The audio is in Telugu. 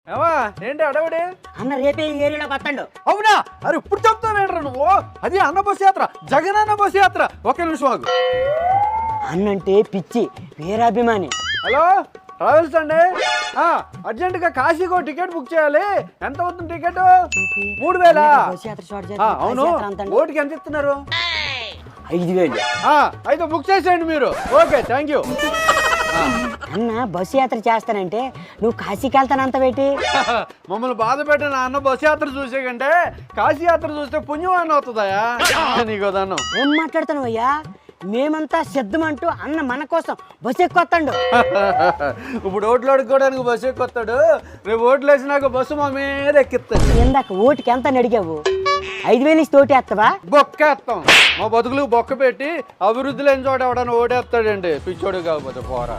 ఏవా ఏంటి అడవుడి అన్న రేపే ఈ ఏరియాలోకి వస్తాడు. అవునా? అరే ఇప్పుడు చెప్తావేంట్రా నువ్వు? అది అన్న బస్ యాత్ర, జగన్ అన్న బస్ యాత్ర. ఒక నిమిషం ఆగు. అన్నంటే పిచ్చి వీరాభిమాని. హలో ట్రావెల్స్ అండి. అర్జెంటుగా కాశీకో టికెట్ బుక్ చేయాలి. ఎంత అవుతుంది టికెట్? 3000. బస్ యాత్ర షార్ట్ చేద్దాం. అవును. బస్ యాత్ర అంతండి. ఓటుకి ఎంత ఇస్తున్నారు? 5000. అయితే బుక్ చేసేయండి మీరు. Okay thank you. అన్న బస్సు యాత్ర చేస్తానంటే నువ్వు కాశీకి వెళ్తానంత పెట్టి మమ్మల్ని బాధ పెట్టిన అన్న బస్ యాత్ర చూసే కంటే కాశీ యాత్ర చూస్తే పుణ్యం అని అవుతుందయా నీకు దాన్ని. ఏం మాట్లాడుతున్నావు అయ్యా? మేమంతా సిద్ధమంటూ అన్న మన కోసం బస్సు ఎక్కుతాడు. ఇప్పుడు ఓట్లు అడుక్కోవడానికి బస్సు ఎక్కుతాడు. రేపు ఓట్లు వేసినాక బస్సు మా మీద ఎక్కిస్తాడు. ఇందాక ఓటుకి ఎంత అని అడిగావు? 5000 ఇచ్చి తోటి వేస్తావా? బొక్కేస్తాం. మా బతుకులకు బొక్క పెట్టి అభివృద్ధి లేని చోట ఎవడన్నా ఓటేస్తాడండి పిచ్చోడు కాకపోతే పోరా.